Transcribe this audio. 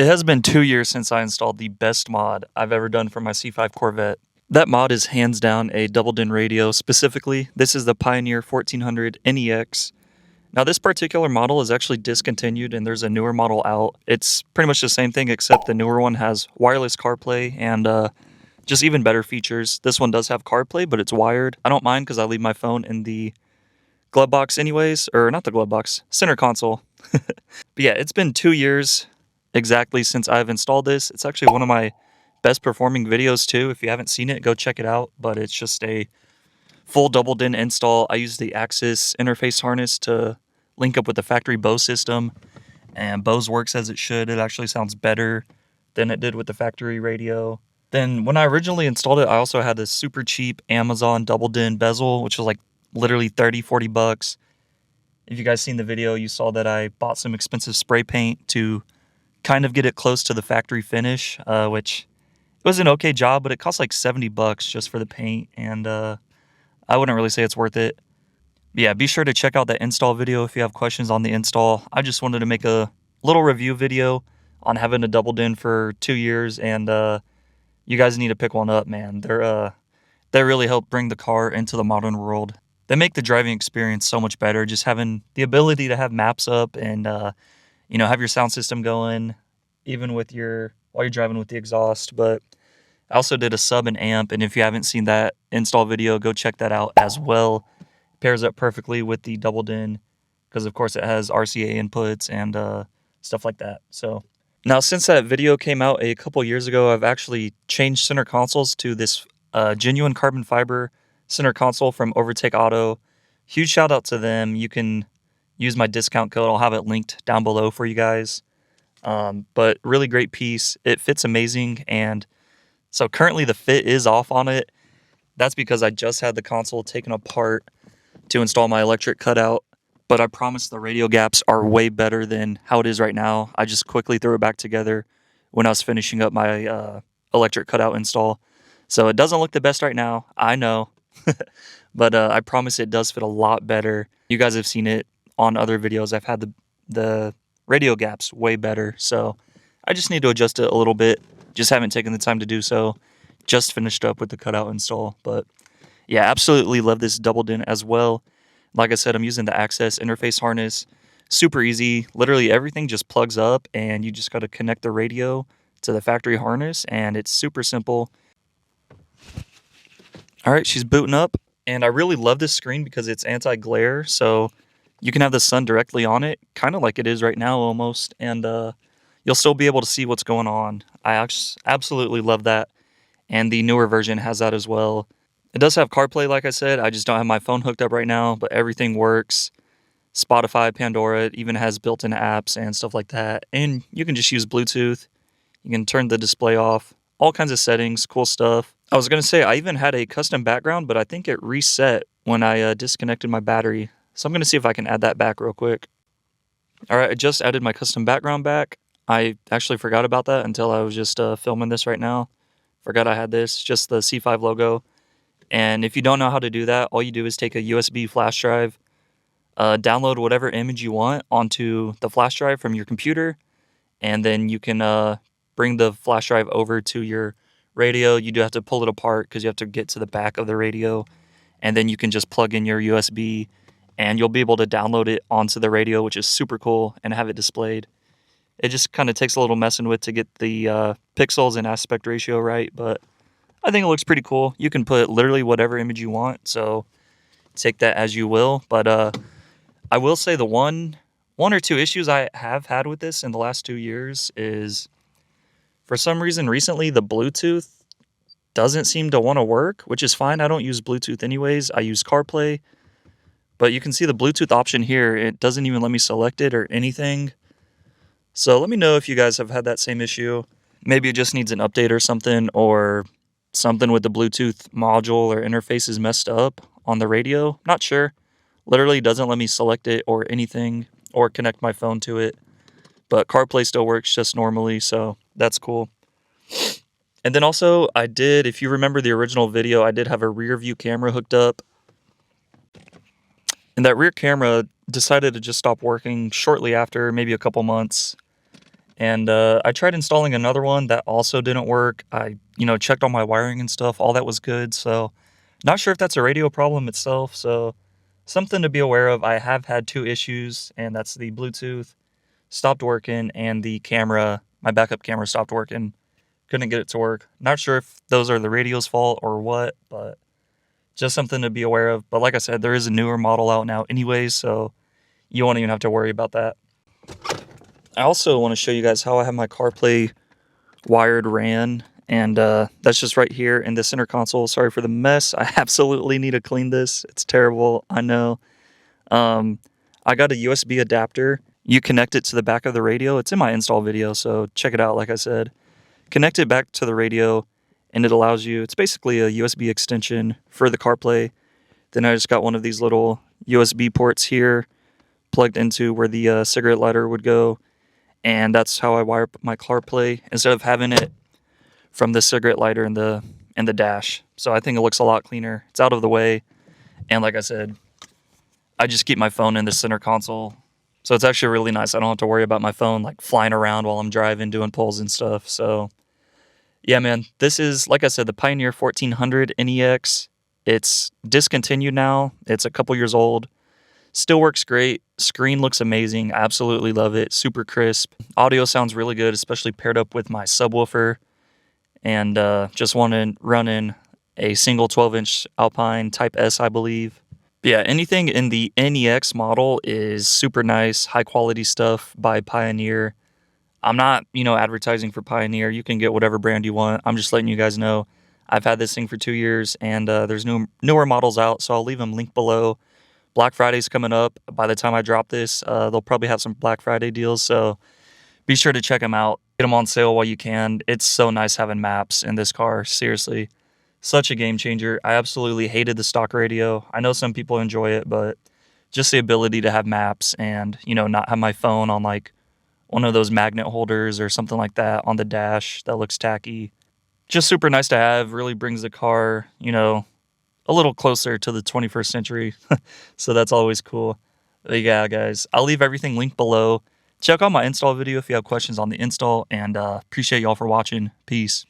It has been 2 years since I installed the best mod I've ever done for my C5 Corvette. That mod is hands down a double-din radio. Specifically, this is the Pioneer 1400 NEX. Now this particular model is actually discontinued and there's a newer model out. It's pretty much the same thing except the newer one has wireless CarPlay and just even better features. This one does have CarPlay, but it's wired. I don't mind because I leave my phone in the glove box anyways, or not the glove box, center console. But yeah, it's been 2 years exactly since I've installed this. It's actually one of my best performing videos too. If you haven't seen it, go check it out. But it's just a full double din install. I use the Axis interface harness to link up with the factory Bose system, and Bose works as it should. It actually sounds better than it did with the factory radio. Then when I originally installed it, I also had this super cheap Amazon double din bezel, which was like literally 30-40 bucks. If you guys seen the video, you saw that I bought some expensive spray paint to kind of get it close to the factory finish, which was an okay job, but it cost like 70 bucks just for the paint, and I wouldn't really say it's worth it. But yeah, be sure to check out that install video if you have questions on the install. I just wanted to make a little review video on having a double din for 2 years, and you guys need to pick one up, man. They really help bring the car into the modern world. They make the driving experience so much better, just having the ability to have maps up and have your sound system going, even with while you're driving with the exhaust. But I also did a sub and amp, and if you haven't seen that install video, go check that out as well. It pairs up perfectly with the double din because, of course, it has RCA inputs and stuff like that. So now, since that video came out a couple years ago, I've actually changed center consoles to this genuine carbon fiber center console from Overtake Auto. Huge shout out to them. You can use my discount code. I'll have it linked down below for you guys. But really great piece. It fits amazing. And so currently the fit is off on it. That's because I just had the console taken apart to install my electric cutout. But I promise the radio gaps are way better than how it is right now. I just quickly threw it back together when I was finishing up my electric cutout install. So it doesn't look the best right now, I know. But I promise it does fit a lot better. You guys have seen it on other videos. I've had the radio gaps way better. So I just need to adjust it a little bit. Just haven't taken the time to do so. Just finished up with the cutout install. But yeah, absolutely love this double din as well. Like I said, I'm using the Axis interface harness. Super easy. Literally everything just plugs up and you just got to connect the radio to the factory harness, and it's super simple. All right, she's booting up, and I really love this screen because it's anti-glare, so you can have the sun directly on it, kind of like it is right now almost, and you'll still be able to see what's going on. I absolutely love that, and the newer version has that as well. It does have CarPlay, like I said. I just don't have my phone hooked up right now, but everything works. Spotify, Pandora, it even has built-in apps and stuff like that, and you can just use Bluetooth. You can turn the display off, all kinds of settings, cool stuff. I was going to say I even had a custom background, but I think it reset when I disconnected my battery. So I'm going to see if I can add that back real quick. All right, I just added my custom background back. I actually forgot about that until I was just filming this right now. Forgot I had this, just the C5 logo. And if you don't know how to do that, all you do is take a USB flash drive, download whatever image you want onto the flash drive from your computer, and then you can bring the flash drive over to your radio. You do have to pull it apart because you have to get to the back of the radio, and then you can just plug in your USB and you'll be able to download it onto the radio, which is super cool, and have it displayed. It just kind of takes a little messing with to get the pixels and aspect ratio right, but I think it looks pretty cool. You can put literally whatever image you want, so take that as you will. But I will say the one or two issues I have had with this in the last 2 years is, for some reason recently, the Bluetooth doesn't seem to want to work, which is fine. I don't use Bluetooth anyways. I use CarPlay. But you can see the Bluetooth option here. It doesn't even let me select it or anything. So let me know if you guys have had that same issue. Maybe it just needs an update or something with the Bluetooth module or interface is messed up on the radio. Not sure. Literally doesn't let me select it or anything or connect my phone to it. But CarPlay still works just normally, so that's cool. And then also, if you remember the original video, I did have a rear view camera hooked up. And that rear camera decided to just stop working shortly after, maybe a couple months. And I tried installing another one that also didn't work. I, checked all my wiring and stuff. All that was good. So not sure if that's a radio problem itself. So something to be aware of. I have had two issues, and that's the Bluetooth stopped working and the camera, my backup camera stopped working. Couldn't get it to work. Not sure if those are the radio's fault or what, but just something to be aware of. But like I said, there is a newer model out now anyways, so you won't even have to worry about that. I also want to show you guys how I have my CarPlay wired ran, and that's just right here in the center console. Sorry for the mess. I absolutely need to clean this. It's terrible, I know. I got a USB adapter. You connect it to the back of the radio. It's in my install video, so check it out, like I said. Connect it back to the radio, and it allows you, it's basically a USB extension for the CarPlay. Then I just got one of these little USB ports here plugged into where the cigarette lighter would go, and that's how I wire up my CarPlay instead of having it from the cigarette lighter in the dash. So I think it looks a lot cleaner. It's out of the way, and like I said, I just keep my phone in the center console. So it's actually really nice. I don't have to worry about my phone like flying around while I'm driving, doing pulls and stuff. So yeah, man, this is, like I said, the Pioneer 1400 NEX. It's discontinued now. It's a couple years old. Still works great. Screen looks amazing. I absolutely love it. Super crisp. Audio sounds really good, especially paired up with my subwoofer. And just want to run in a single 12-inch Alpine Type S, I believe. Yeah, anything in the NEX model is super nice, high-quality stuff by Pioneer. I'm not, advertising for Pioneer. You can get whatever brand you want. I'm just letting you guys know. I've had this thing for 2 years, and there's newer models out, so I'll leave them linked below. Black Friday's coming up. By the time I drop this, they'll probably have some Black Friday deals, so be sure to check them out. Get them on sale while you can. It's so nice having maps in this car, seriously. Such a game changer. I absolutely hated the stock radio. I know some people enjoy it, but just the ability to have maps and, not have my phone on like one of those magnet holders or something like that on the dash that looks tacky. Just super nice to have. Really brings the car, a little closer to the 21st century. So that's always cool. But yeah, guys, I'll leave everything linked below. Check out my install video if you have questions on the install, and appreciate y'all for watching. Peace.